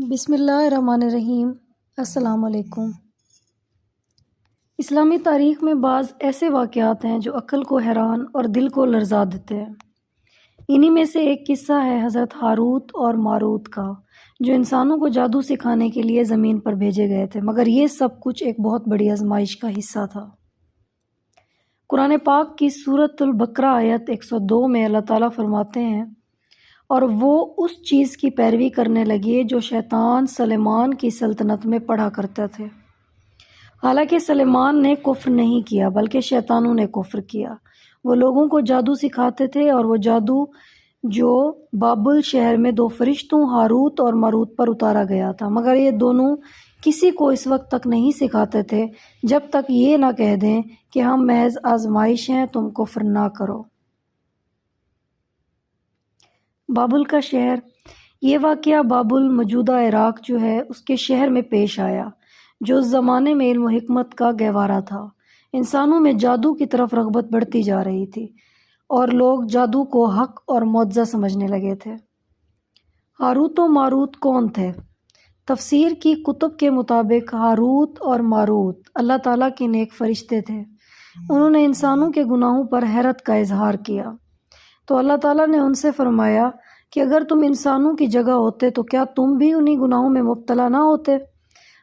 بسم اللہ الرحمن الرحیم۔ السلام علیکم۔ اسلامی تاریخ میں بعض ایسے واقعات ہیں جو عقل کو حیران اور دل کو لرزا دیتے ہیں۔ انہی میں سے ایک قصہ ہے حضرت ہاروت اور ماروت کا، جو انسانوں کو جادو سکھانے کے لیے زمین پر بھیجے گئے تھے، مگر یہ سب کچھ ایک بہت بڑی آزمائش کا حصہ تھا۔ قرآن پاک کی سورۃ البقرہ آیت 102 میں اللہ تعالیٰ فرماتے ہیں، اور وہ اس چیز کی پیروی کرنے لگے جو شیطان سلیمان کی سلطنت میں پڑھا کرتے تھے۔ حالانکہ سلیمان نے کفر نہیں کیا بلکہ شیطانوں نے کفر کیا۔ وہ لوگوں کو جادو سکھاتے تھے، اور وہ جادو جو بابل شہر میں 2 فرشتوں ہاروت اور ماروت پر اتارا گیا تھا، مگر یہ دونوں کسی کو اس وقت تک نہیں سکھاتے تھے جب تک یہ نہ کہہ دیں کہ ہم محض آزمائش ہیں، تم کفر نہ کرو۔ بابل کا شہر۔ یہ واقعہ بابل موجودہ عراق جو ہے اس کے شہر میں پیش آیا، جو اس زمانے میں علم و حکمت کا گہوارہ تھا۔ انسانوں میں جادو کی طرف رغبت بڑھتی جا رہی تھی، اور لوگ جادو کو حق اور معجزہ سمجھنے لگے تھے۔ ہاروت و ماروت کون تھے؟ تفسیر کی کتب کے مطابق ہاروت اور ماروت اللہ تعالیٰ کے نیک فرشتے تھے۔ انہوں نے انسانوں کے گناہوں پر حیرت کا اظہار کیا، تو اللہ تعالیٰ نے ان سے فرمایا کہ اگر تم انسانوں کی جگہ ہوتے تو کیا تم بھی انہی گناہوں میں مبتلا نہ ہوتے؟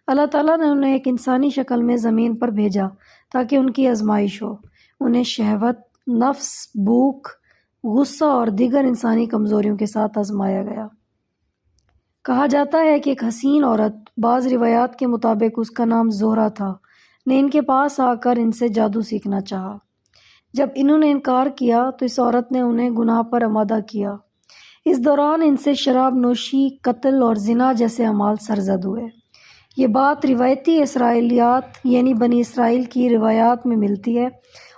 اللہ تعالیٰ نے انہیں ایک انسانی شکل میں زمین پر بھیجا تاکہ ان کی آزمائش ہو۔ انہیں شہوت، نفس، بھوک، غصہ اور دیگر انسانی کمزوریوں کے ساتھ آزمایا گیا۔ کہا جاتا ہے کہ ایک حسین عورت، بعض روایات کے مطابق اس کا نام زہرہ تھا، نے ان کے پاس آ کر ان سے جادو سیکھنا چاہا۔ جب انہوں نے انکار کیا تو اس عورت نے انہیں گناہ پر آمادہ کیا۔ اس دوران ان سے شراب نوشی، قتل اور زنا جیسے اعمال سرزد ہوئے۔ یہ بات روایتی اسرائیلیات یعنی بنی اسرائیل کی روایات میں ملتی ہے،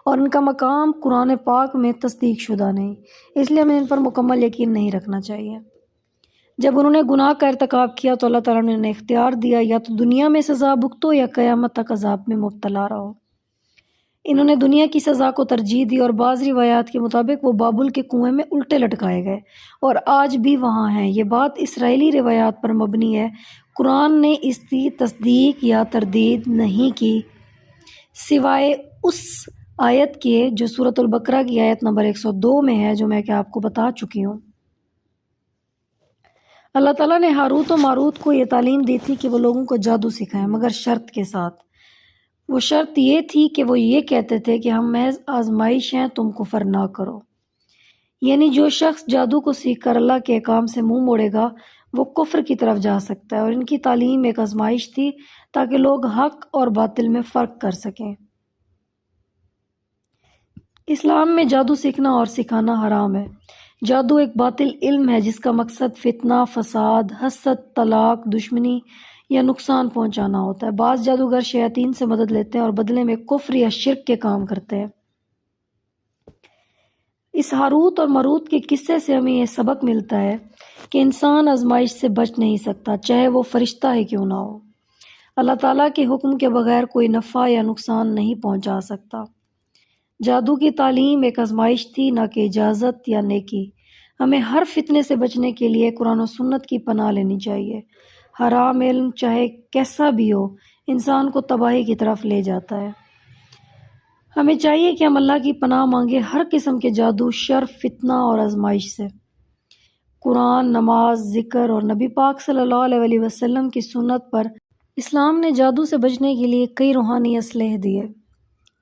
اور ان کا مقام قرآن پاک میں تصدیق شدہ نہیں، اس لیے ہمیں ان پر مکمل یقین نہیں رکھنا چاہیے۔ جب انہوں نے گناہ کا ارتکاب کیا تو اللہ تعالیٰ نے انہیں اختیار دیا، یا تو دنیا میں سزا بھگتو یا قیامت تک عذاب میں مبتلا رہو۔ انہوں نے دنیا کی سزا کو ترجیح دی، اور بعض روایات کے مطابق وہ بابل کے کنویں میں الٹے لٹکائے گئے، اور آج بھی وہاں ہیں۔ یہ بات اسرائیلی روایات پر مبنی ہے۔ قرآن نے اس کی تصدیق یا تردید نہیں کی، سوائے اس آیت کے جو سورۃ البقرہ کی آیت نمبر 102 میں ہے، جو میں آپ کو بتا چکی ہوں۔ اللہ تعالیٰ نے ہاروت و ماروت کو یہ تعلیم دی تھی کہ وہ لوگوں کو جادو سکھائیں، مگر شرط کے ساتھ۔ وہ شرط یہ تھی کہ وہ یہ کہتے تھے کہ ہم محض آزمائش ہیں، تم کفر نہ کرو۔ یعنی جو شخص جادو کو سیکھ کر اللہ کے احکام سے منہ موڑے گا وہ کفر کی طرف جا سکتا ہے، اور ان کی تعلیم ایک آزمائش تھی تاکہ لوگ حق اور باطل میں فرق کر سکیں۔ اسلام میں جادو سیکھنا اور سکھانا حرام ہے۔ جادو ایک باطل علم ہے جس کا مقصد فتنہ، فساد، حسد، طلاق، دشمنی یا نقصان پہنچانا ہوتا ہے۔ بعض جادوگر شیاطین سے مدد لیتے ہیں اور بدلے میں کفر یا شرک کے کام کرتے ہیں۔ اس ہاروت اور ماروت کے قصے سے ہمیں یہ سبق ملتا ہے کہ انسان آزمائش سے بچ نہیں سکتا، چاہے وہ فرشتہ ہی کیوں نہ ہو۔ اللہ تعالیٰ کے حکم کے بغیر کوئی نفع یا نقصان نہیں پہنچا سکتا۔ جادو کی تعلیم ایک آزمائش تھی، نہ کہ اجازت یا نیکی۔ ہمیں ہر فتنے سے بچنے کے لیے قرآن و سنت کی پناہ لینی چاہیے۔ حرام علم چاہے کیسا بھی ہو، انسان کو تباہی کی طرف لے جاتا ہے۔ ہمیں چاہیے کہ ہم اللہ کی پناہ مانگے ہر قسم کے جادو، شر، فتنہ اور آزمائش سے۔ قرآن، نماز، ذکر اور نبی پاک صلی اللہ علیہ وسلم کی سنت پر اسلام نے جادو سے بچنے کے لیے کئی روحانی اسلحے دیے۔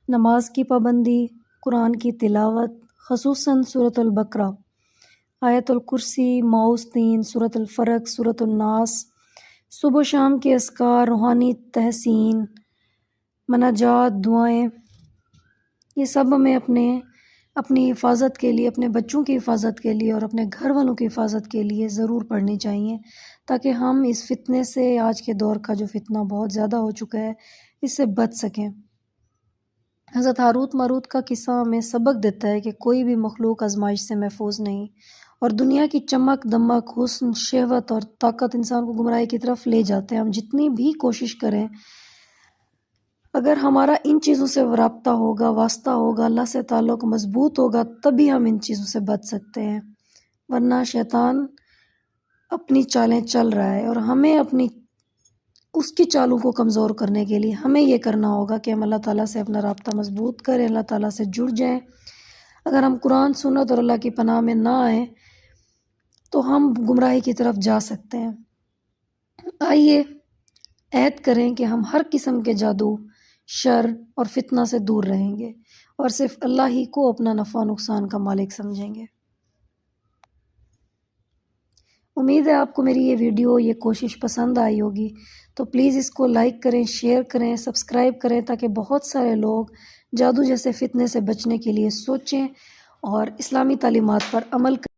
نماز کی پابندی، قرآن کی تلاوت، خصوصاً سورۃ البقرہ، آیت الکرسی، معوذتین، سورۃ الفلق، سورۃ الناس، صبح و شام کے اذکار، روحانی تحسین، مناجات، دعائیں، یہ سب ہمیں اپنی حفاظت کے لیے، اپنے بچوں کی حفاظت کے لیے اور اپنے گھر والوں کی حفاظت کے لیے ضرور پڑھنی چاہیے، تاکہ ہم اس فتنے سے، آج کے دور کا جو فتنہ بہت زیادہ ہو چکا ہے، اس سے بچ سکیں۔ حضرت ہاروت ماروت کا قصہ ہمیں سبق دیتا ہے کہ کوئی بھی مخلوق آزمائش سے محفوظ نہیں، اور دنیا کی چمک دمک، حسن، شہوت اور طاقت انسان کو گمراہی کی طرف لے جاتے ہیں۔ ہم جتنی بھی کوشش کریں، اگر ہمارا ان چیزوں سے رابطہ ہوگا، واسطہ ہوگا، اللہ سے تعلق مضبوط ہوگا، تبھی ہم ان چیزوں سے بچ سکتے ہیں، ورنہ شیطان اپنی چالیں چل رہا ہے، اور ہمیں اس کی چالوں کو کمزور کرنے کے لیے ہمیں یہ کرنا ہوگا کہ ہم اللہ تعالیٰ سے اپنا رابطہ مضبوط کریں، اللہ تعالیٰ سے جڑ جائیں۔ اگر ہم قرآن سنت اور اللہ کی پناہ میں نہ آئیں تو ہم گمراہی کی طرف جا سکتے ہیں۔ آئیے عہد کریں کہ ہم ہر قسم کے جادو، شر اور فتنہ سے دور رہیں گے اور صرف اللہ ہی کو اپنا نفع و نقصان کا مالک سمجھیں گے۔ امید ہے آپ کو میری یہ ویڈیو، یہ کوشش پسند آئی ہوگی، تو پلیز اس کو لائک کریں، شیئر کریں، سبسکرائب کریں، تاکہ بہت سارے لوگ جادو جیسے فتنے سے بچنے کے لیے سوچیں اور اسلامی تعلیمات پر عمل کریں۔